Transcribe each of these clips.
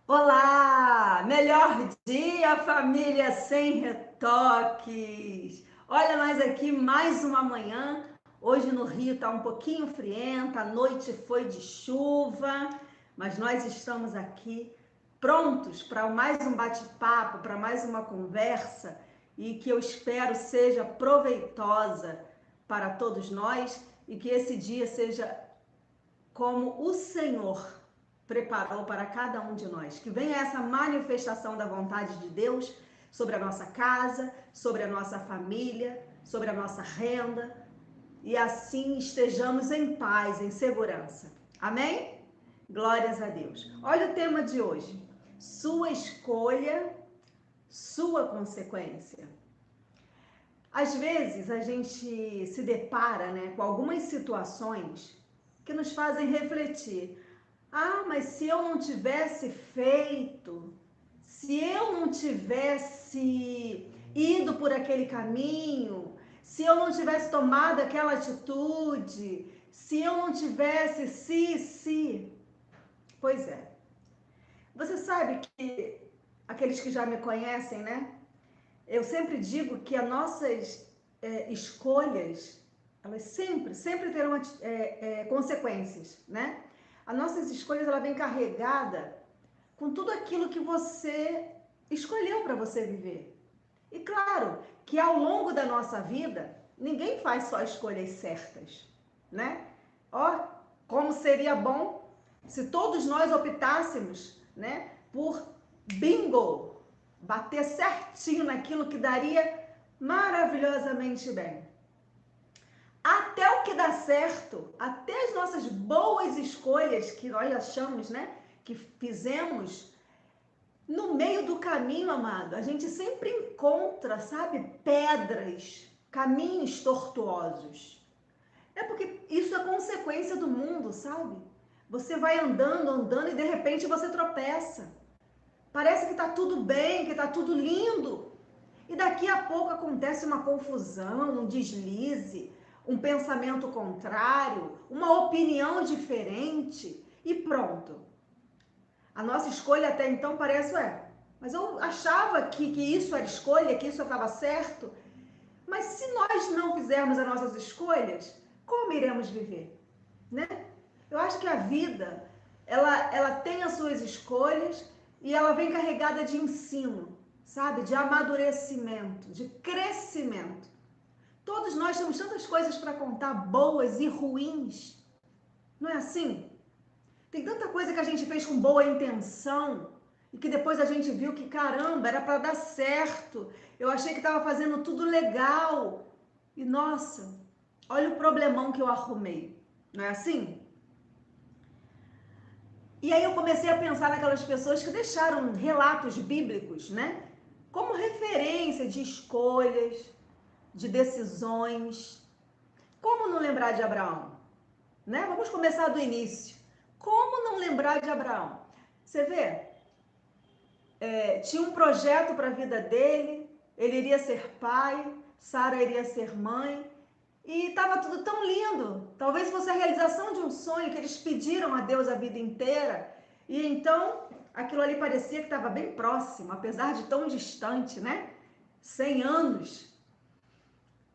Olá! Melhor dia, família sem retoques! Olha nós aqui mais uma manhã. Hoje no Rio tá um pouquinho frienta, a noite foi de chuva, mas nós estamos aqui prontos para mais um bate-papo, para mais uma conversa e que eu espero seja proveitosa para todos nós e que esse dia seja como o Senhor preparou para cada um de nós. Que venha essa manifestação da vontade de Deus sobre a nossa casa, sobre a nossa família, sobre a nossa renda, e assim estejamos em paz, em segurança. Amém? Glórias a Deus. Olha o tema de hoje: sua escolha, sua consequência. Às vezes a gente se depara, com algumas situações que nos fazem refletir. Ah, mas se eu não tivesse feito, se eu não tivesse ido por aquele caminho, se eu não tivesse tomado aquela atitude, se eu não tivesse, se. Pois é. Você sabe que aqueles que já me conhecem, Eu sempre digo que as nossas escolhas, elas sempre terão consequências, As nossas escolhas, ela vem carregada com tudo aquilo que você escolheu para você viver. E claro que ao longo da nossa vida, ninguém faz só escolhas certas, Ó, como seria bom se todos nós optássemos, por bingo, bater certinho naquilo que daria maravilhosamente bem. Até o que dá certo, até as nossas boas escolhas que nós achamos, que fizemos, no meio do caminho, amado, a gente sempre encontra, sabe, pedras, caminhos tortuosos. É porque isso é consequência do mundo, sabe? Você vai andando e de repente você tropeça. Parece que tá tudo bem, que tá tudo lindo. E daqui a pouco acontece uma confusão, um deslize, um pensamento contrário, uma opinião diferente e pronto. A nossa escolha até então parece, mas eu achava que isso era escolha, que isso estava certo. Mas se nós não fizermos as nossas escolhas, como iremos viver? Eu acho que a vida, ela tem as suas escolhas e ela vem carregada de ensino, sabe? De amadurecimento, de crescimento. Todos nós temos tantas coisas para contar, boas e ruins. Não é assim? Tem tanta coisa que a gente fez com boa intenção e que depois a gente viu que, caramba, era para dar certo. Eu achei que estava fazendo tudo legal. E, nossa, olha o problemão que eu arrumei. Não é assim? E aí eu comecei a pensar naquelas pessoas que deixaram relatos bíblicos, como referência de escolhas, de decisões. Como não lembrar de Abraão? Vamos começar do início. Como não lembrar de Abraão? Você vê, tinha um projeto para a vida dele, ele iria ser pai, Sara iria ser mãe, e estava tudo tão lindo. Talvez fosse a realização de um sonho que eles pediram a Deus a vida inteira, e então aquilo ali parecia que estava bem próximo, apesar de tão distante, 100 anos.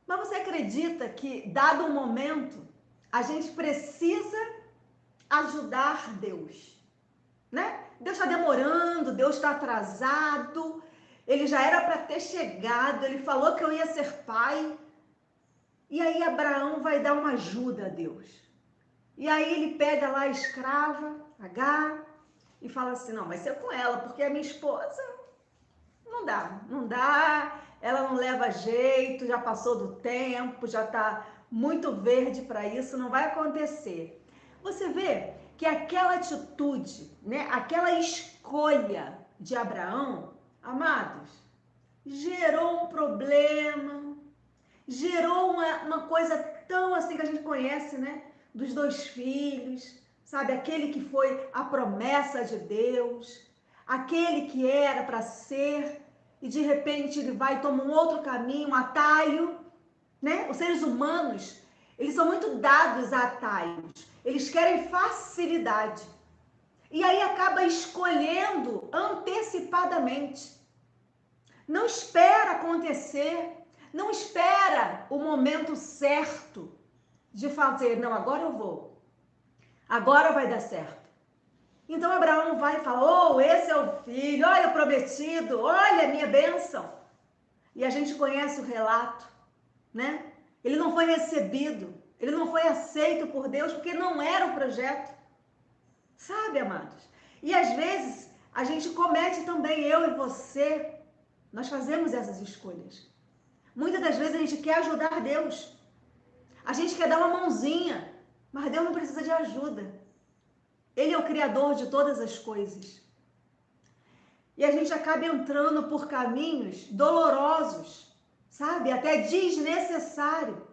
Mas você acredita que, dado um momento, a gente precisa ajudar Deus, Deus está demorando, Deus está atrasado, ele já era para ter chegado, ele falou que eu ia ser pai. E aí Abraão vai dar uma ajuda a Deus. E aí ele pega lá a escrava, Agar, e fala assim, não, vai ser com ela, porque a minha esposa não dá, ela não leva jeito, já passou do tempo, já está muito verde para isso, não vai acontecer. Você vê que aquela atitude, aquela escolha de Abraão, amados, gerou um problema, gerou uma coisa tão assim que a gente conhece, dos 2 filhos, sabe? Aquele que foi a promessa de Deus, aquele que era para ser, e de repente ele vai e toma um outro caminho, um atalho, Os seres humanos, eles são muito dados a atalhos, eles querem facilidade. E aí acaba escolhendo antecipadamente. Não espera acontecer, não espera o momento certo de fazer, não, agora eu vou, agora vai dar certo. Então Abraão vai e fala, oh, esse é o filho, olha o prometido, olha a minha bênção. E a gente conhece o relato, né? Ele não foi recebido, ele não foi aceito por Deus, porque não era o projeto. Sabe, amados? E às vezes a gente comete também, eu e você, nós fazemos essas escolhas. Muitas das vezes a gente quer ajudar Deus. A gente quer dar uma mãozinha, mas Deus não precisa de ajuda. Ele é o Criador de todas as coisas. E a gente acaba entrando por caminhos dolorosos, sabe? Até desnecessário.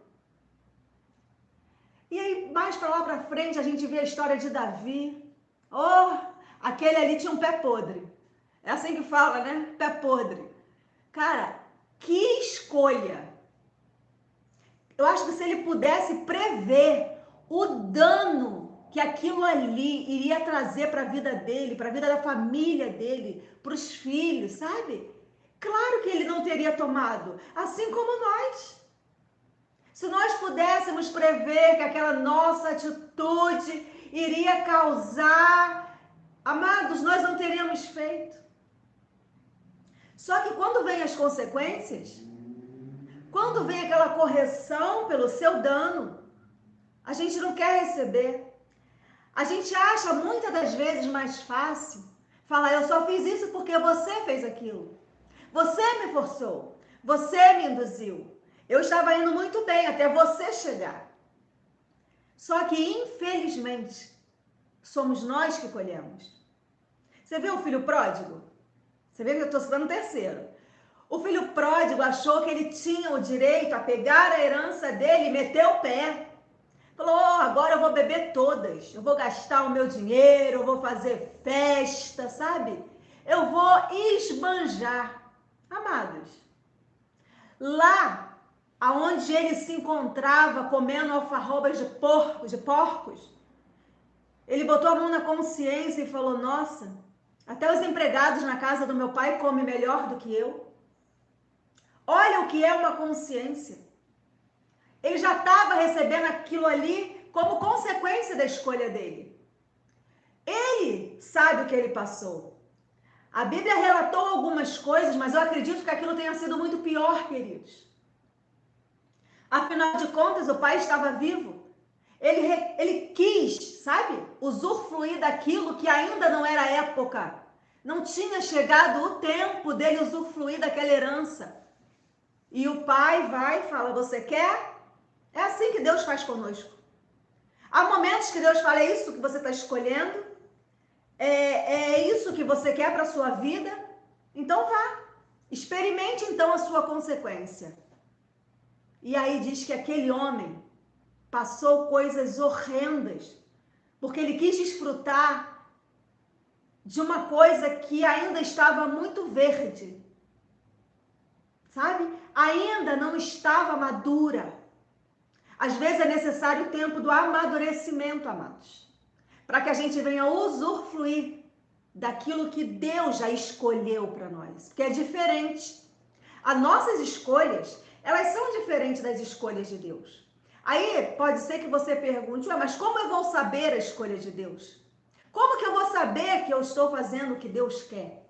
E aí, mais para lá para frente, a gente vê a história de Davi. Oh, aquele ali tinha um pé podre. É assim que fala, né? Pé podre. Cara, que escolha! Eu acho que se ele pudesse prever o dano que aquilo ali iria trazer para a vida dele, para a vida da família dele, para os filhos, sabe? Claro que ele não teria tomado, assim como nós. Se nós pudéssemos prever que aquela nossa atitude iria causar, amados, nós não teríamos feito. Só que quando vem as consequências, quando vem aquela correção pelo seu dano, a gente não quer receber. A gente acha muitas das vezes mais fácil falar, eu só fiz isso porque você fez aquilo. Você me forçou, você me induziu. Eu estava indo muito bem até você chegar. Só que, infelizmente, somos nós que colhemos. Você vê o filho pródigo? Você vê que eu estou citando o terceiro. O filho pródigo achou que ele tinha o direito a pegar a herança dele e meter o pé. Falou, oh, agora eu vou beber todas, eu vou gastar o meu dinheiro, eu vou fazer festa, sabe? Eu vou esbanjar. Amados, lá aonde ele se encontrava comendo alfarrobas de porcos, ele botou a mão na consciência e falou, nossa, até os empregados na casa do meu pai comem melhor do que eu. Olha o que é uma consciência. Ele já estava recebendo aquilo ali como consequência da escolha dele. Ele sabe o que ele passou. A Bíblia relatou algumas coisas, mas eu acredito que aquilo tenha sido muito pior, queridos. Afinal de contas, o pai estava vivo. Ele quis, sabe, usufruir daquilo que ainda não era época. Não tinha chegado o tempo dele usufruir daquela herança. E o pai vai e fala, você quer? É assim que Deus faz conosco. Há momentos que Deus fala, é isso que você está escolhendo? É isso que você quer para a sua vida? Então vá. Experimente então a sua consequência. E aí diz que aquele homem passou coisas horrendas, porque ele quis desfrutar de uma coisa que ainda estava muito verde. Sabe? Ainda não estava madura. Às vezes é necessário o tempo do amadurecimento, amados, para que a gente venha usufruir daquilo que Deus já escolheu para nós, porque é diferente. As nossas escolhas, elas são diferentes das escolhas de Deus. Aí pode ser que você pergunte, mas como eu vou saber a escolha de Deus? Como que eu vou saber que eu estou fazendo o que Deus quer?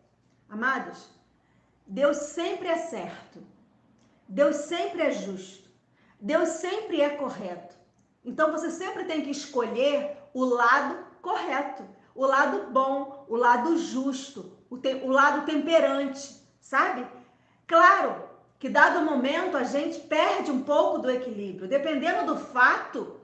Amados, Deus sempre é certo. Deus sempre é justo. Deus sempre é correto. Então você sempre tem que escolher o lado correto, o lado bom, o lado justo, o lado temperante, sabe? Claro que dado o momento a gente perde um pouco do equilíbrio. Dependendo do fato,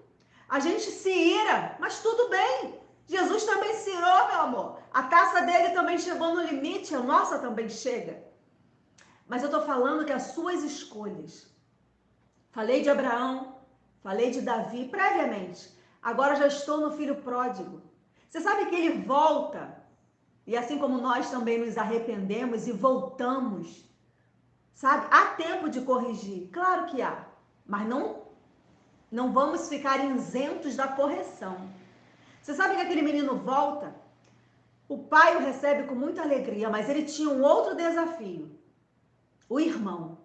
a gente se ira, mas tudo bem. Jesus também se irou, meu amor. A taça dele também chegou no limite, a nossa também chega. Mas eu estou falando que as suas escolhas, falei de Abraão, falei de Davi previamente, agora já estou no filho pródigo. Você sabe que ele volta, e assim como nós também nos arrependemos e voltamos, sabe? Há tempo de corrigir, claro que há, mas não vamos ficar isentos da correção. Você sabe que aquele menino volta, O pai o recebe com muita alegria, mas ele tinha um outro desafio. O irmão.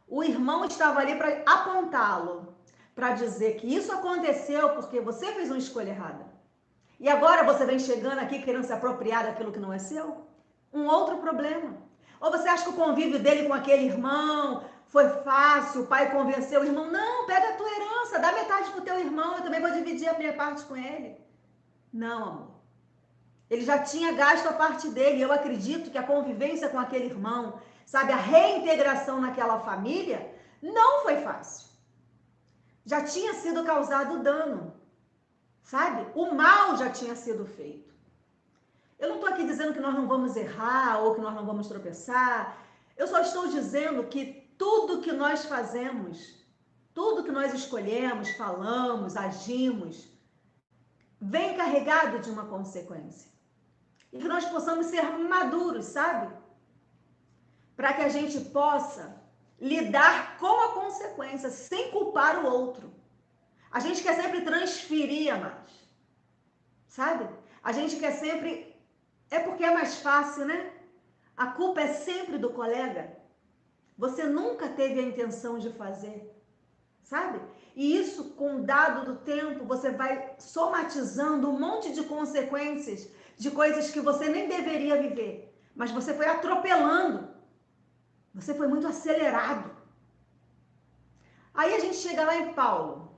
O irmão estava ali para apontá-lo, para dizer que isso aconteceu porque você fez uma escolha errada. E agora você vem chegando aqui querendo se apropriar daquilo que não é seu? Um outro problema. Ou você acha que o convívio dele com aquele irmão foi fácil, o pai convenceu o irmão? Não, pega a tua herança, dá metade pro teu irmão, eu também vou dividir a minha parte com ele. Não, amor. Ele já tinha gasto a parte dele. Eu acredito que a convivência com aquele irmão, sabe, a reintegração naquela família, não foi fácil. Já tinha sido causado dano, sabe? O mal já tinha sido feito. Eu não estou aqui dizendo que nós não vamos errar ou que nós não vamos tropeçar. Eu só estou dizendo que tudo que nós fazemos, tudo que nós escolhemos, falamos, agimos, vem carregado de uma consequência. E que nós possamos ser maduros, sabe? Para que a gente possa lidar com a consequência, sem culpar o outro. A gente quer sempre transferir a mais, sabe? A gente quer sempre... É porque é mais fácil, né? A culpa é sempre do colega. Você nunca teve a intenção de fazer, sabe? E isso, com o dado do tempo, você vai somatizando um monte de consequências de coisas que você nem deveria viver, mas você foi atropelando, você foi muito acelerado. Aí a gente chega lá em Paulo,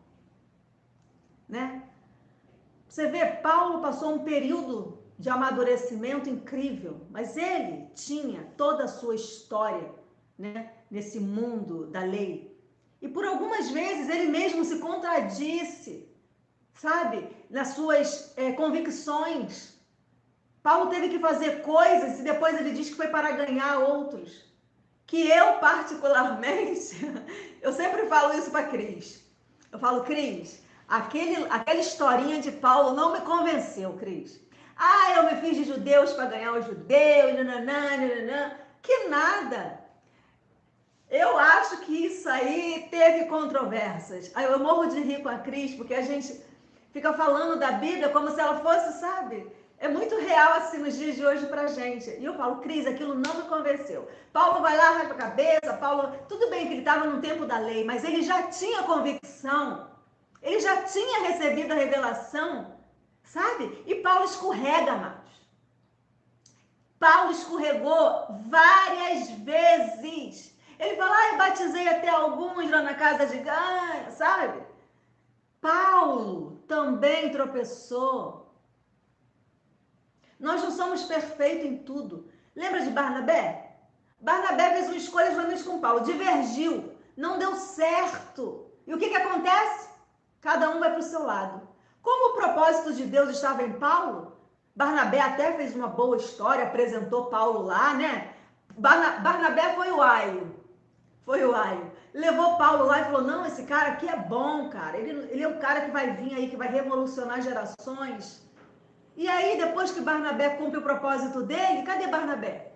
né? Você vê, Paulo passou um período de amadurecimento incrível, mas ele tinha toda a sua história, né, nesse mundo da lei. E por algumas vezes ele mesmo se contradisse, sabe, nas suas convicções. Paulo teve que fazer coisas e depois ele diz que foi para ganhar outros. Que eu, particularmente, eu sempre falo isso para Cris. Eu falo, Cris, aquela historinha de Paulo não me convenceu, Cris. Ah, eu me fiz de judeus para ganhar os judeus, nananã, nananã. Que nada. Eu acho que isso aí teve controvérsias. Aí eu morro de rir com a Cris, porque a gente fica falando da Bíblia como se ela fosse, sabe? É muito real assim nos dias de hoje pra gente. E eu falo, Cris, aquilo não me convenceu. Paulo vai lá, raspa a cabeça, Paulo... Tudo bem que ele estava no tempo da lei, mas ele já tinha convicção. Ele já tinha recebido a revelação, sabe? E Paulo escorrega mais. Paulo escorregou várias vezes. Ele fala, eu batizei até alguns lá na casa de Ganha, sabe? Paulo também tropeçou. Nós não somos perfeitos em tudo. Lembra de Barnabé? Barnabé fez uma escolha juntamente com Paulo, divergiu, não deu certo. E o que acontece? Cada um vai para o seu lado. Como o propósito de Deus estava em Paulo, Barnabé até fez uma boa história, apresentou Paulo lá, né? Barnabé foi o aio. Levou Paulo lá e falou, não, esse cara aqui é bom, cara. Ele é um cara que vai vir aí, que vai revolucionar gerações. E aí, depois que Barnabé cumpre o propósito dele, cadê Barnabé?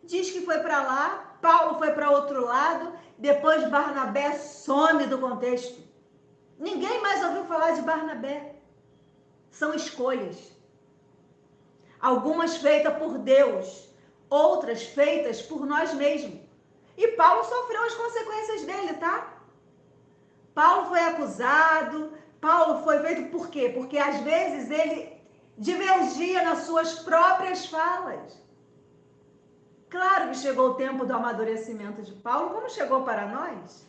Diz que foi para lá, Paulo foi para outro lado, depois Barnabé some do contexto. Ninguém mais ouviu falar de Barnabé. São escolhas. Algumas feitas por Deus, outras feitas por nós mesmos. E Paulo sofreu as consequências dele, tá? Paulo foi acusado, Paulo foi feito por quê? Porque às vezes ele divergia nas suas próprias falas. Claro que chegou o tempo do amadurecimento de Paulo, como chegou para nós.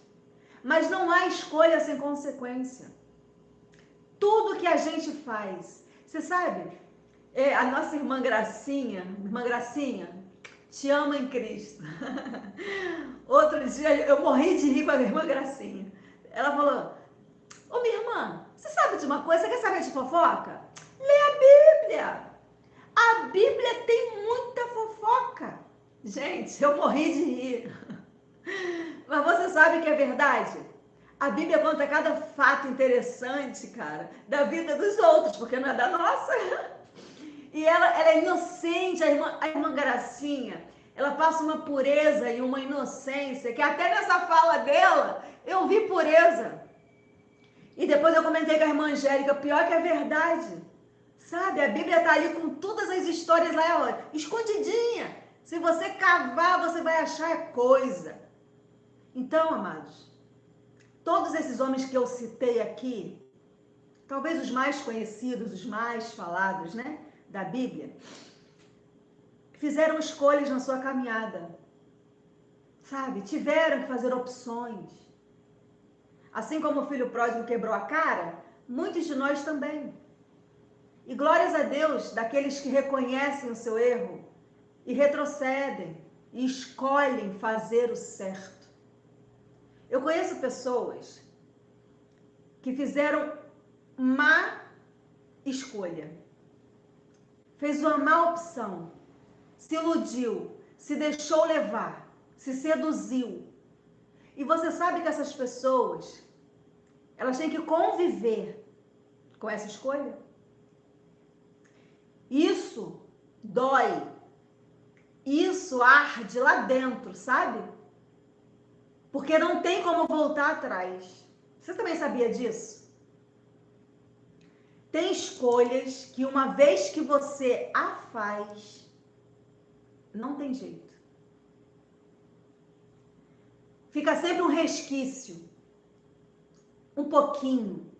Mas não há escolha sem consequência. Tudo que a gente faz, você sabe, a nossa irmã Gracinha, te amo em Cristo. Outro dia eu morri de rir com a irmã Gracinha. Ela falou, ô minha irmã, você sabe de uma coisa, você quer saber de fofoca? Lê a Bíblia. A Bíblia tem muita fofoca. Gente, eu morri de rir. Mas você sabe que é verdade? A Bíblia conta cada fato interessante, cara, da vida dos outros, porque não é da nossa. E ela é inocente, a irmã Gracinha, ela passa uma pureza e uma inocência, que até nessa fala dela, eu vi pureza. E depois eu comentei com a irmã Angélica, pior que é verdade. Sabe, a Bíblia está ali com todas as histórias lá, ó, escondidinha. Se você cavar, você vai achar coisa. Então, amados, todos esses homens que eu citei aqui, talvez os mais conhecidos, os mais falados, né, da Bíblia, fizeram escolhas na sua caminhada, sabe? Tiveram que fazer opções. Assim como o filho pródigo quebrou a cara, muitos de nós também. E glórias a Deus daqueles que reconhecem o seu erro e retrocedem e escolhem fazer o certo. Eu conheço pessoas que fizeram má escolha, fez uma má opção, se iludiu, se deixou levar, se seduziu. E você sabe que essas pessoas, elas têm que conviver com essa escolha? Isso dói, isso arde lá dentro, sabe? Porque não tem como voltar atrás. Você também sabia disso? Tem escolhas que uma vez que você a faz, não tem jeito. Fica sempre um resquício, um pouquinho.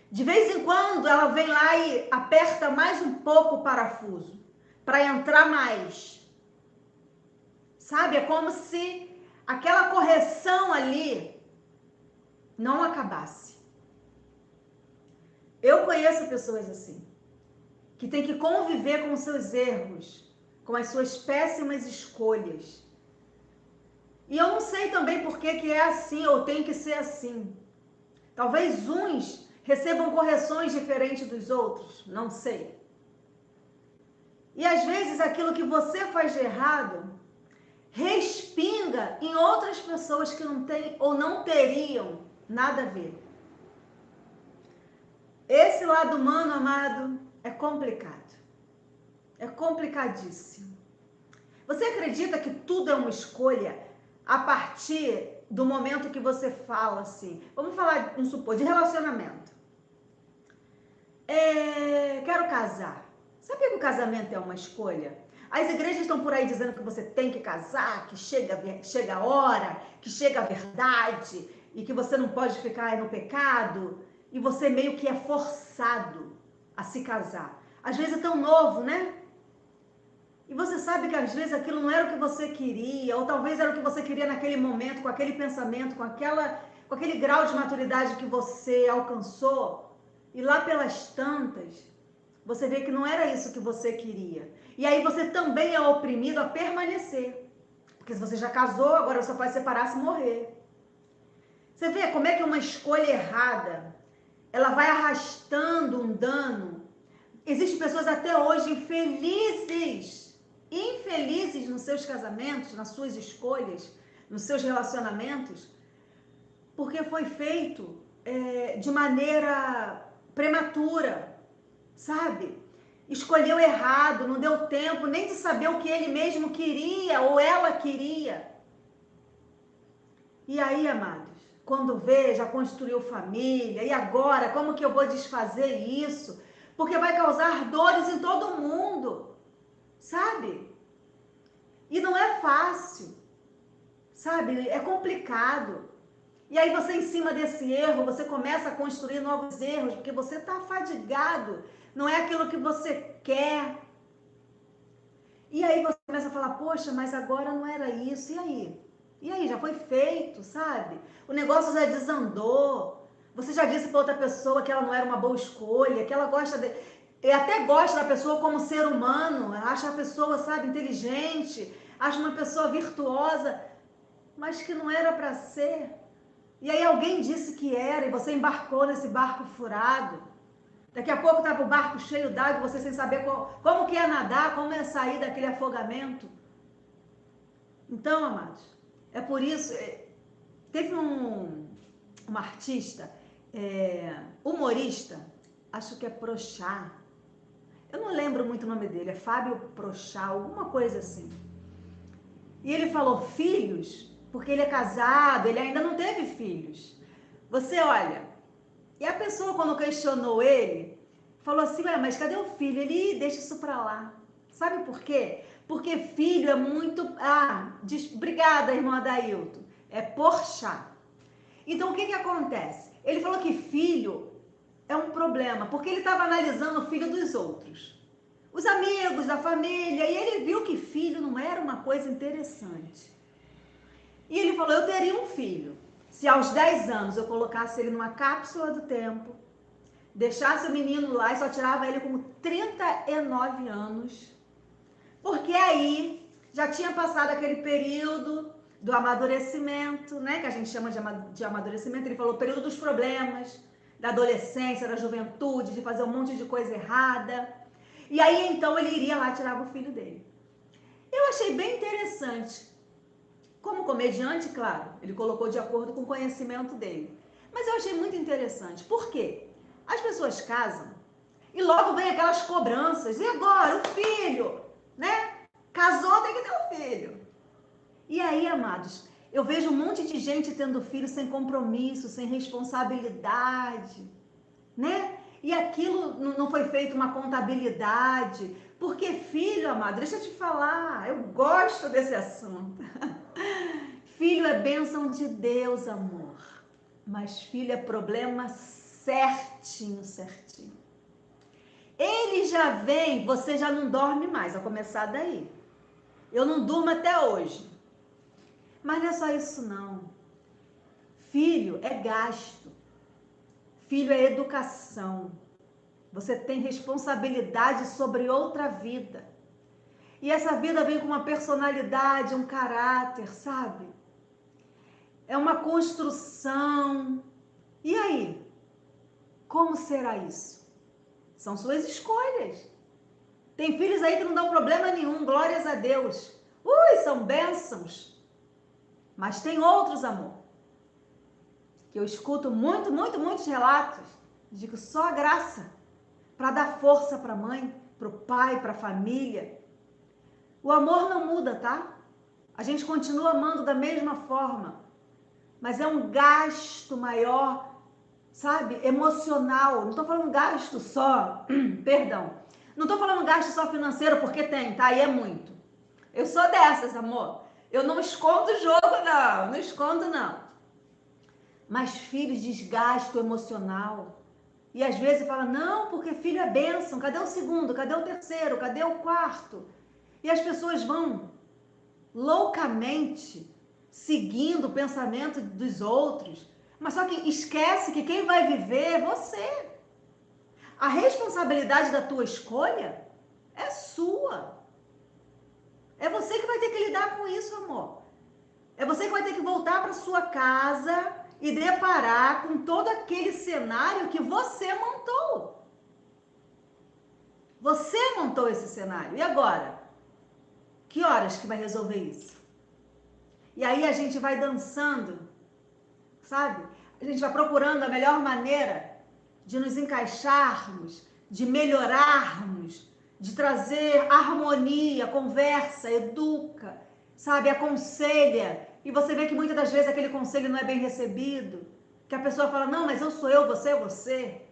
De vez em quando ela vem lá e aperta mais um pouco o parafuso, para entrar mais. Sabe, é como se aquela correção ali não acabasse. Eu conheço pessoas assim, que têm que conviver com os seus erros, com as suas péssimas escolhas. E eu não sei também por que é assim, ou tem que ser assim. Talvez uns recebam correções diferentes dos outros, não sei. E às vezes aquilo que você faz de errado respinga em outras pessoas que não têm ou não teriam nada a ver. Esse lado humano, amado, é complicado. É complicadíssimo. Você acredita que tudo é uma escolha a partir do momento que você fala assim? Vamos falar, vamos supor, de relacionamento. Quero casar. Sabia que o casamento é uma escolha? As igrejas estão por aí dizendo que você tem que casar, que chega a hora, que chega a verdade e que você não pode ficar no pecado. E você meio que é forçado a se casar. Às vezes é tão novo, né? E você sabe que às vezes aquilo não era o que você queria, ou talvez era o que você queria naquele momento, com aquele pensamento, com aquele grau de maturidade que você alcançou. E lá pelas tantas, você vê que não era isso que você queria. E aí você também é oprimido a permanecer. Porque se você já casou, agora você pode separar se morrer. Você vê como é que uma escolha errada, ela vai arrastando um dano. Existem pessoas até hoje infelizes nos seus casamentos, nas suas escolhas, nos seus relacionamentos, porque foi feito de maneira prematura, sabe? Escolheu errado, não deu tempo nem de saber o que ele mesmo queria ou ela queria. E aí, amados, quando vê, já construiu família, e agora, como que eu vou desfazer isso? Porque vai causar dores em todo mundo, sabe? E não é fácil, sabe? É complicado. E aí você, em cima desse erro, você começa a construir novos erros, porque você está fadigado, não é aquilo que você quer. E aí você começa a falar, poxa, mas agora não era isso, e aí? E aí, já foi feito, sabe? O negócio já desandou. Você já disse para outra pessoa que ela não era uma boa escolha, que ela gosta de... E até gosta da pessoa como ser humano, acha a pessoa, sabe, inteligente, acha uma pessoa virtuosa, mas que não era para ser. E aí alguém disse que era, e você embarcou nesse barco furado. Daqui a pouco estava o barco cheio d'água, você sem saber como que é nadar, como é sair daquele afogamento. Então, amados, é por isso, teve um artista, humorista, acho que é Prochá, eu não lembro muito o nome dele, é Fábio Prochá, alguma coisa assim. E ele falou filhos, porque ele é casado, ele ainda não teve filhos. Você olha, e a pessoa quando questionou ele, falou assim, ué, mas cadê o filho? Ele, deixa isso pra lá. Sabe por quê? Porque filho é muito... obrigada, irmã Adailton. É porchá. Então, o que acontece? Ele falou que filho é um problema, porque ele estava analisando o filho dos outros. Os amigos, da família, e ele viu que filho não era uma coisa interessante. E ele falou, eu teria um filho, se aos 10 anos eu colocasse ele numa cápsula do tempo, deixasse o menino lá e só tirava ele com 39 anos, porque aí já tinha passado aquele período do amadurecimento, né, que a gente chama de amadurecimento. Ele falou período dos problemas, da adolescência, da juventude, de fazer um monte de coisa errada. E aí então ele iria lá tirar o filho dele. Eu achei bem interessante. Como comediante, claro, ele colocou de acordo com o conhecimento dele. Mas eu achei muito interessante. Por quê? As pessoas casam e logo vem aquelas cobranças. E agora? O filho, né? Casou, tem que ter um filho. E aí, amados, eu vejo um monte de gente tendo filho sem compromisso, sem responsabilidade, né? E aquilo não foi feito uma contabilidade. Porque filho, amado, deixa eu te falar, eu gosto desse assunto. Filho é bênção de Deus, amor. Mas filho é problema certinho, certinho. Ele já vem, você já não dorme mais, a começar daí. Eu não durmo até hoje. Mas não é só isso, não. Filho é gasto. Filho é educação. Você tem responsabilidade sobre outra vida. E essa vida vem com uma personalidade, um caráter, sabe? É uma construção. E aí? Como será isso? São suas escolhas. Tem filhos aí que não dão problema nenhum, glórias a Deus. São bênçãos. Mas tem outros, amor, que eu escuto muitos relatos de que só a graça para dar força para a mãe, para o pai, para a família. O amor não muda, tá? A gente continua amando da mesma forma, mas é um gasto maior, sabe? Emocional. Não estou falando gasto só, perdão. Não estou falando gasto só financeiro, porque tem, tá? E é muito. Eu sou dessas, amor. Eu não escondo o jogo, não. Não escondo, não. Mas filhos, desgaste emocional. E às vezes fala, não, porque filho é bênção. Cadê o segundo? Cadê o terceiro? Cadê o quarto? E as pessoas vão loucamente seguindo o pensamento dos outros. Mas só que esquece que quem vai viver é você. A responsabilidade da tua escolha é sua. É você que vai ter que lidar com isso, amor. É você que vai ter que voltar para sua casa e deparar com todo aquele cenário que você montou. Você montou esse cenário. E agora? Que horas que vai resolver isso? E aí a gente vai dançando, sabe? A gente vai procurando a melhor maneira de nos encaixarmos, de melhorarmos, de trazer harmonia, conversa, educa, sabe? Aconselha. E você vê que muitas das vezes aquele conselho não é bem recebido, que a pessoa fala, não, mas eu sou eu, você é você.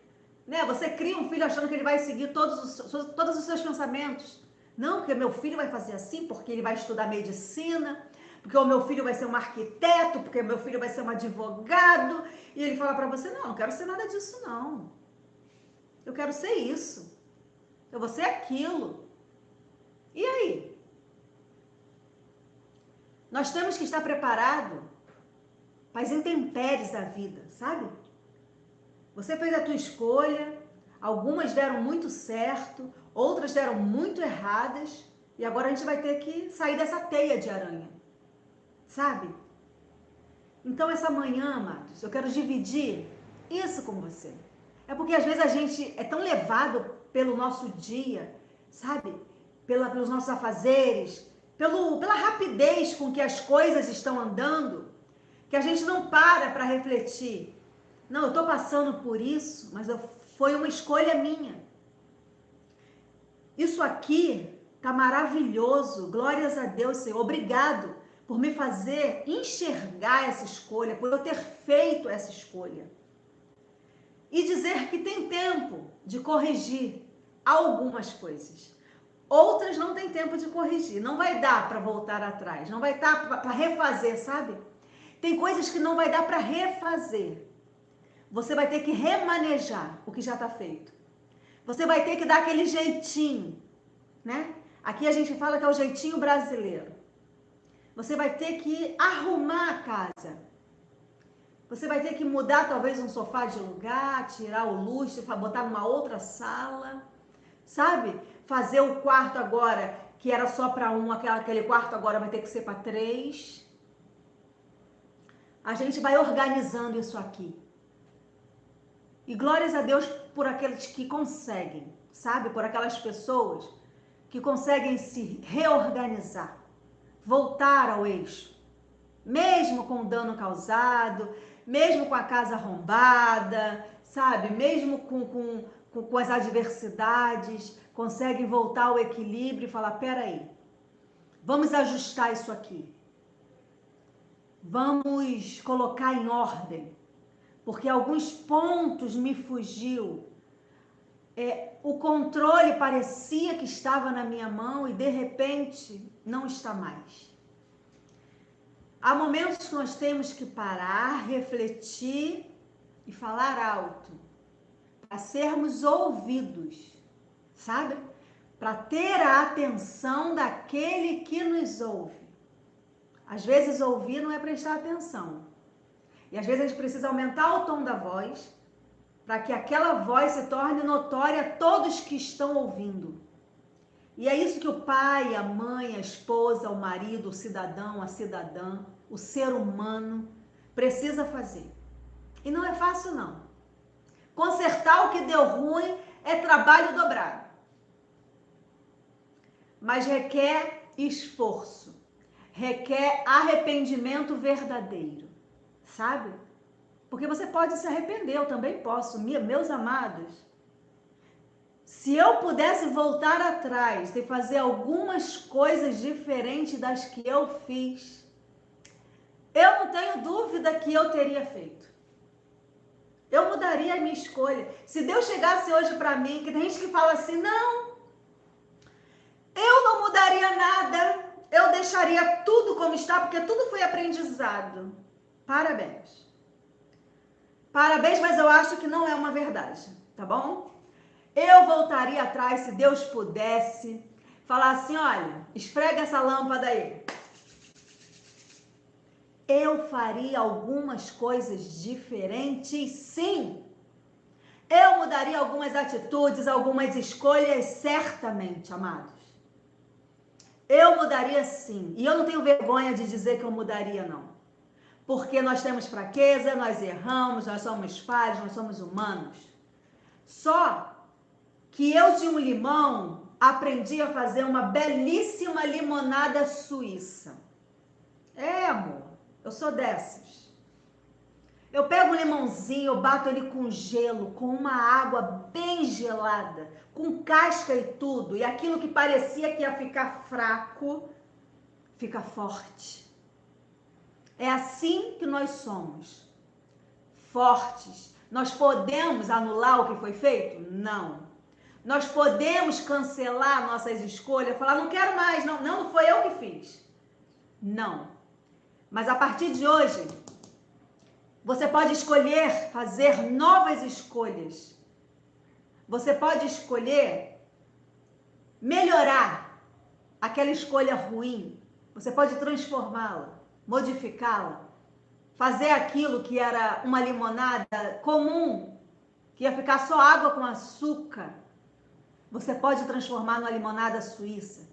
Né? Você cria um filho achando que ele vai seguir todos os seus pensamentos. Não, porque meu filho vai fazer assim, porque ele vai estudar medicina, porque o meu filho vai ser um arquiteto, porque o meu filho vai ser um advogado. E ele fala para você, não quero ser nada disso, não. Eu quero ser isso. Eu vou ser aquilo. E aí? Nós temos que estar preparados para as intempéries da vida, sabe? Você fez a tua escolha, algumas deram muito certo, outras deram muito erradas, e agora a gente vai ter que sair dessa teia de aranha, sabe? Então essa manhã, amados, eu quero dividir isso com você. É porque às vezes a gente é tão levado pelo nosso dia, sabe? Pelos nossos afazeres, pela rapidez com que as coisas estão andando, que a gente não para refletir. Não, eu estou passando por isso, mas foi uma escolha minha. Isso aqui tá maravilhoso, glórias a Deus, Senhor. Obrigado por me fazer enxergar essa escolha, por eu ter feito essa escolha. e dizer que tem tempo de corrigir algumas coisas. Outras não tem tempo de corrigir, não vai dar para voltar atrás, não vai dar para refazer, sabe? Tem coisas que não vai dar para refazer. Você vai ter que remanejar o que já está feito. Você vai ter que dar aquele jeitinho, né? Aqui a gente fala que é o jeitinho brasileiro. Você vai ter que arrumar a casa. Você vai ter que mudar talvez um sofá de lugar, tirar o lustre, botar numa outra sala, sabe? Fazer o quarto agora, que era só para um, aquele quarto agora vai ter que ser para 3. A gente vai organizando isso aqui. E glórias a Deus por aqueles que conseguem, sabe? Por aquelas pessoas que conseguem se reorganizar, voltar ao eixo, mesmo com o dano causado, mesmo com a casa arrombada, sabe? Mesmo com as adversidades, conseguem voltar ao equilíbrio e falar, peraí, vamos ajustar isso aqui. Vamos colocar em ordem, porque alguns pontos me fugiu. O controle parecia que estava na minha mão e de repente não está mais. Há momentos que nós temos que parar, refletir e falar alto, para sermos ouvidos, sabe? Para ter a atenção daquele que nos ouve. Às vezes ouvir não é prestar atenção. E às vezes a gente precisa aumentar o tom da voz para que aquela voz se torne notória a todos que estão ouvindo. E é isso que o pai, a mãe, a esposa, o marido, o cidadão, a cidadã, o ser humano precisa fazer. E não é fácil, não. Consertar o que deu ruim é trabalho dobrado. Mas requer esforço, requer arrependimento verdadeiro, sabe? Porque você pode se arrepender, eu também posso, meus amados. Se eu pudesse voltar atrás e fazer algumas coisas diferentes das que eu fiz, eu não tenho dúvida que eu teria feito. Eu mudaria a minha escolha. Se Deus chegasse hoje para mim, que tem gente que fala assim, não, eu não mudaria nada, eu deixaria tudo como está, porque tudo foi aprendizado. Parabéns. Parabéns, mas eu acho que não é uma verdade, tá bom? Eu voltaria atrás se Deus pudesse falar assim, olha, esfrega essa lâmpada aí. Eu faria algumas coisas diferentes, sim. Eu mudaria algumas atitudes, algumas escolhas, certamente, amados. Eu mudaria sim. E eu não tenho vergonha de dizer que eu mudaria, não. Porque nós temos fraqueza, nós erramos, nós somos falhos, nós somos humanos. Só que eu de um limão aprendi a fazer uma belíssima limonada suíça. Amor, eu sou dessas. Eu pego um limãozinho, eu bato ele com gelo, com uma água bem gelada, com casca e tudo, e aquilo que parecia que ia ficar fraco, fica forte. É assim que nós somos, fortes. Nós podemos anular o que foi feito? Não. Nós podemos cancelar nossas escolhas, falar, não quero mais, não foi eu que fiz. Não. Mas a partir de hoje, você pode escolher fazer novas escolhas. Você pode escolher melhorar aquela escolha ruim. Você pode transformá-la, modificá-la, fazer aquilo que era uma limonada comum, que ia ficar só água com açúcar. Você pode transformar numa limonada suíça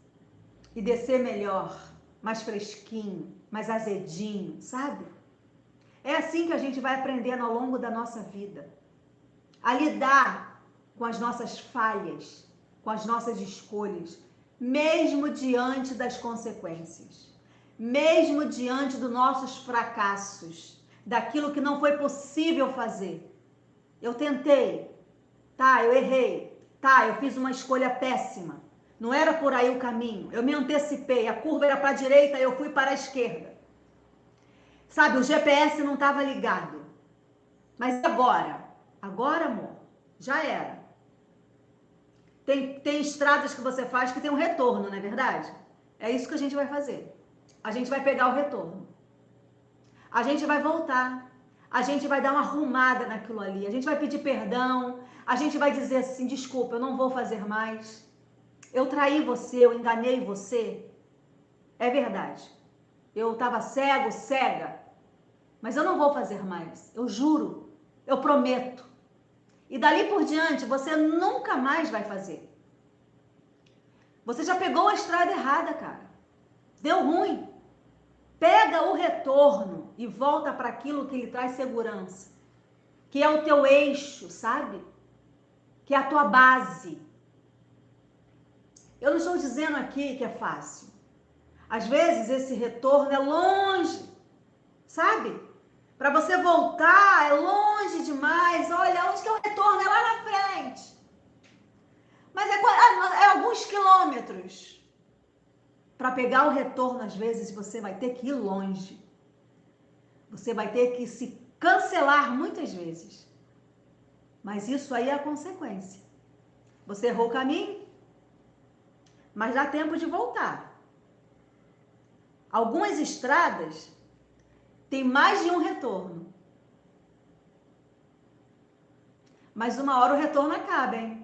e descer melhor, mais fresquinho, mais azedinho, sabe? É assim que a gente vai aprendendo ao longo da nossa vida, a lidar com as nossas falhas, com as nossas escolhas, mesmo diante das consequências, mesmo diante dos nossos fracassos, daquilo que não foi possível fazer. Eu tentei, tá, eu errei, tá, eu fiz uma escolha péssima, não era por aí o caminho, eu me antecipei, a curva era para a direita, eu fui para a esquerda. Sabe, o GPS não estava ligado. Mas agora? Agora, amor, já era. Tem estradas que você faz que tem um retorno, não é verdade? É isso que a gente vai fazer. A gente vai pegar o retorno. A gente vai voltar. A gente vai dar uma arrumada naquilo ali. A gente vai pedir perdão. A gente vai dizer assim, desculpa, eu não vou fazer mais. Eu traí você, eu enganei você. É verdade. Eu estava cego, cega. Mas eu não vou fazer mais. Eu juro. Eu prometo. E dali por diante, você nunca mais vai fazer. Você já pegou a estrada errada, cara. Deu ruim. Pega o retorno e volta para aquilo que lhe traz segurança. Que é o teu eixo, sabe? Que é a tua base. Eu não estou dizendo aqui que é fácil. Às vezes esse retorno é longe, sabe? Para você voltar é longe demais. Olha, onde que é o retorno? É lá na frente. Mas é alguns quilômetros. Para pegar o retorno, às vezes, você vai ter que ir longe. Você vai ter que se cancelar muitas vezes. Mas isso aí é a consequência. Você errou o caminho, mas dá tempo de voltar. Algumas estradas têm mais de um retorno. Mas uma hora o retorno acaba, hein?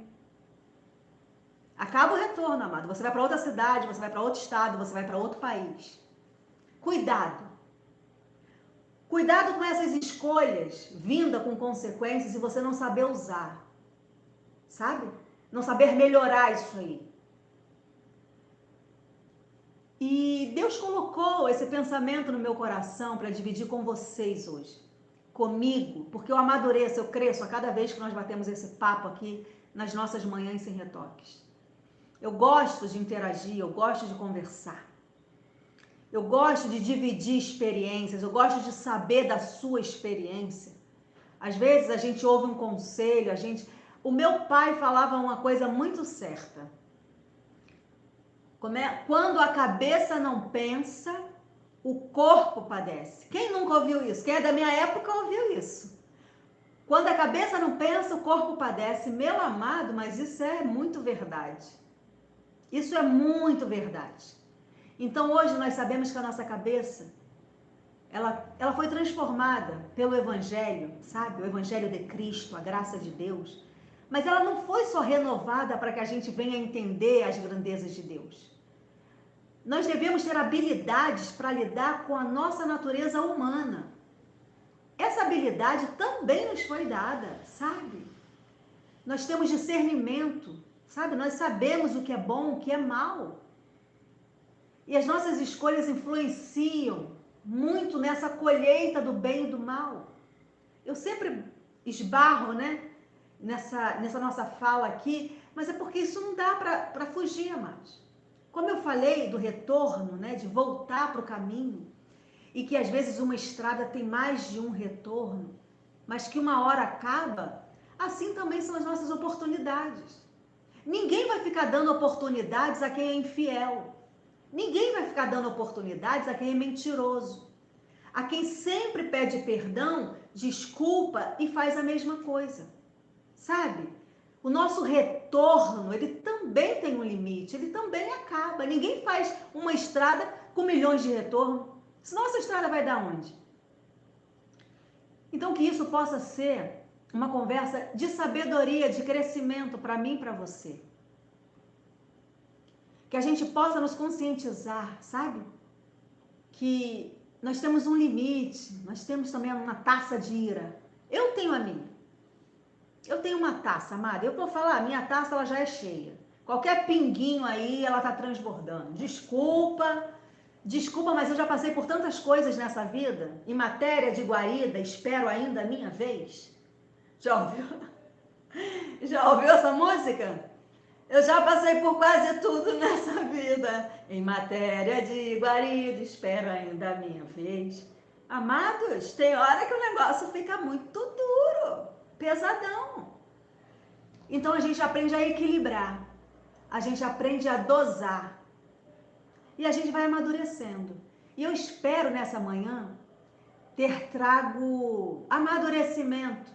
Acaba o retorno, amado. Você vai para outra cidade, você vai para outro estado, você vai para outro país. Cuidado. Cuidado com essas escolhas vinda com consequências e você não saber usar. Sabe? Não saber melhorar isso aí. E Deus colocou esse pensamento no meu coração para dividir com vocês hoje. Comigo, porque eu amadureço, eu cresço a cada vez que nós batemos esse papo aqui nas nossas manhãs sem retoques. Eu gosto de interagir, eu gosto de conversar. Eu gosto de dividir experiências, eu gosto de saber da sua experiência. Às vezes a gente ouve um conselho, O meu pai falava uma coisa muito certa. Quando a cabeça não pensa, o corpo padece. Quem nunca ouviu isso? Quem é da minha época ouviu isso. Quando a cabeça não pensa, o corpo padece. Meu amado, mas isso é muito verdade. Isso é muito verdade. Então hoje nós sabemos que a nossa cabeça, ela foi transformada pelo Evangelho, sabe? O Evangelho de Cristo, a graça de Deus. Mas ela não foi só renovada para que a gente venha entender as grandezas de Deus. Nós devemos ter habilidades para lidar com a nossa natureza humana. Essa habilidade também nos foi dada, sabe? Nós temos discernimento, sabe? Nós sabemos o que é bom, o que é mal. E as nossas escolhas influenciam muito nessa colheita do bem e do mal. Eu sempre esbarro, né? Nessa nossa fala aqui, mas é porque isso não dá para fugir mais. Como eu falei do retorno, né? De voltar para o caminho, e que às vezes uma estrada tem mais de um retorno, mas que uma hora acaba, assim também são as nossas oportunidades. Ninguém vai ficar dando oportunidades a quem é infiel. Ninguém vai ficar dando oportunidades a quem é mentiroso. A quem sempre pede perdão, desculpa e faz a mesma coisa. Sabe? O nosso retorno, ele também tem um limite, ele também acaba. Ninguém faz uma estrada com milhões de retorno. Senão essa estrada vai dar onde? Então que isso possa ser uma conversa de sabedoria, de crescimento para mim e para você. Que a gente possa nos conscientizar, sabe? Que nós temos um limite, nós temos também uma taça de ira. Eu tenho a minha. Eu tenho uma taça, amada. Eu vou falar, a minha taça ela já é cheia. Qualquer pinguinho aí, ela tá transbordando. Desculpa, mas eu já passei por tantas coisas nessa vida. Em matéria de guarida, espero ainda a minha vez. Já ouviu? Já ouviu essa música? Eu já passei por quase tudo nessa vida. Em matéria de guarida, espero ainda a minha vez. Amados, tem hora que o negócio fica muito duro, pesadão. Então a gente aprende a equilibrar, a gente aprende a dosar e a gente vai amadurecendo. E eu espero nessa manhã ter trago amadurecimento,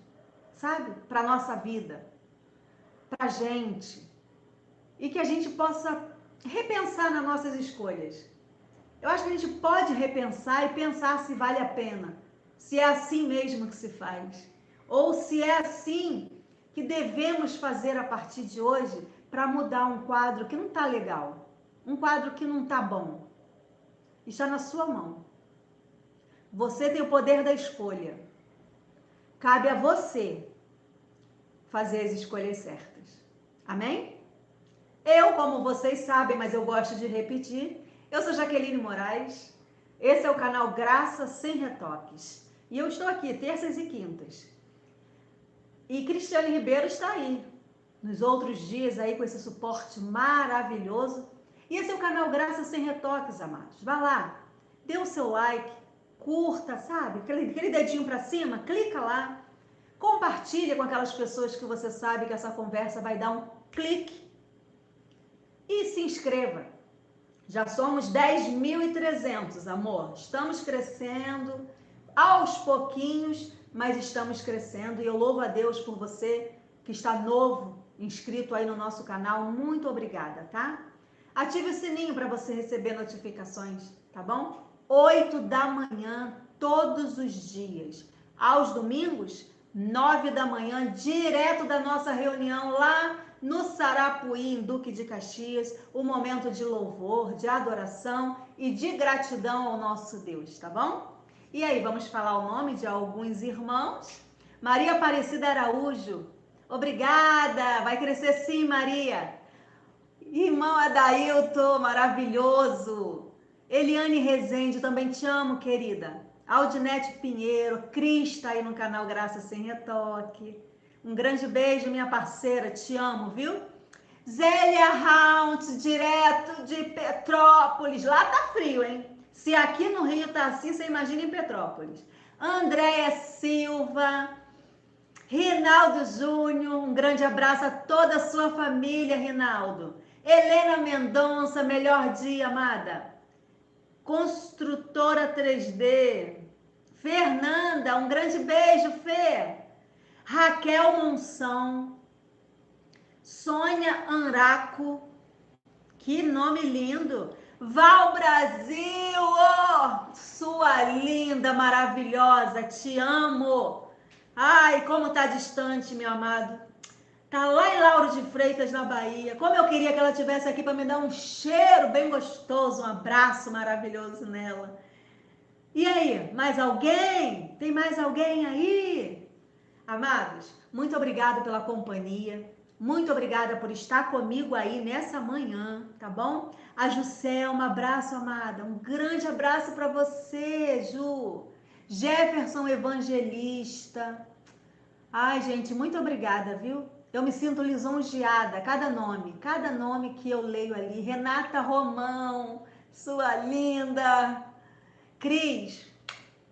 sabe? Para a nossa vida, para a gente. E que a gente possa repensar nas nossas escolhas. Eu acho que a gente pode repensar e pensar se vale a pena, se é assim mesmo que se faz, ou se é assim que devemos fazer a partir de hoje para mudar um quadro que não está legal, um quadro que não está bom. Está na sua mão. Você tem o poder da escolha. Cabe a você fazer as escolhas certas. Amém? Eu, como vocês sabem, mas eu gosto de repetir, eu sou Jaqueline Moraes, esse é o canal Graça Sem Retoques. E eu estou aqui terças e quintas. E Cristiane Ribeiro está aí, nos outros dias aí com esse suporte maravilhoso. E esse é o canal Graça Sem Retoques, amados. Vá lá, dê o seu like, curta, sabe? Aquele dedinho para cima, clica lá. Compartilha com aquelas pessoas que você sabe que essa conversa vai dar um clique. E se inscreva. Já somos 10.300, amor. Estamos crescendo aos pouquinhos, mas estamos crescendo. E eu louvo a Deus por você que está novo, inscrito aí no nosso canal. Muito obrigada, tá? Ative o sininho para você receber notificações, tá bom? 8 da manhã, todos os dias. Aos domingos, 9 da manhã, direto da nossa reunião lá no Sarapuí, em Duque de Caxias, o momento de louvor, de adoração e de gratidão ao nosso Deus, tá bom? E aí, vamos falar o nome de alguns irmãos? Maria Aparecida Araújo, obrigada, vai crescer sim, Maria. Irmão Adailton, maravilhoso. Eliane Rezende, também te amo, querida. Aldinete Pinheiro, Cris tá aí no canal Graça Sem Retoque. Um grande beijo, minha parceira, te amo, viu? Zélia Round, direto de Petrópolis. Lá tá frio, hein? Se aqui no Rio tá assim, você imagina em Petrópolis. Andréia Silva, Rinaldo Júnior, um grande abraço a toda a sua família, Rinaldo. Helena Mendonça, melhor dia, amada. Construtora 3D. Fernanda, um grande beijo, Fê. Raquel Monção. Sônia Anraco. Que nome lindo. Val Brasil, oh, sua linda, maravilhosa, te amo. Ai, como tá distante, meu amado. Tá lá em Lauro de Freitas, na Bahia. Como eu queria que ela estivesse aqui para me dar um cheiro bem gostoso, um abraço maravilhoso nela. E aí, mais alguém? Tem mais alguém aí? Amados, muito obrigada pela companhia. Muito obrigada por estar comigo aí nessa manhã, tá bom? A Juscelma, um abraço, amada. Um grande abraço para você, Ju. Jefferson Evangelista. Ai, gente, muito obrigada, viu? Eu me sinto lisonjeada, cada nome que eu leio ali. Renata Romão, sua linda. Cris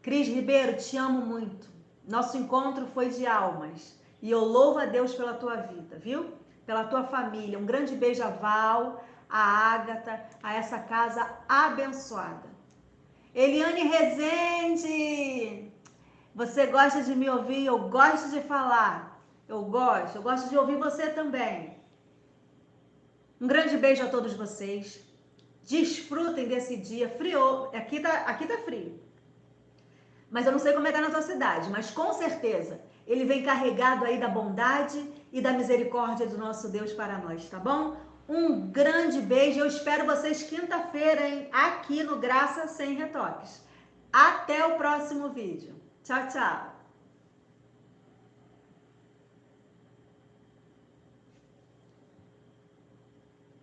Ribeiro, te amo muito. Nosso encontro foi de almas. E eu louvo a Deus pela tua vida, viu? Pela tua família. Um grande beijo a Val, a Ágata, a essa casa abençoada. Eliane Rezende, você gosta de me ouvir? Eu gosto de falar. Eu gosto de ouvir você também. Um grande beijo a todos vocês. Desfrutem desse dia frio. Aqui tá frio. Mas eu não sei como é que tá na tua cidade, mas com certeza ele vem carregado aí da bondade e da misericórdia do nosso Deus para nós, tá bom? Um grande beijo. Eu espero vocês quinta-feira, hein? Aqui no Graça Sem Retoques. Até o próximo vídeo. Tchau, tchau.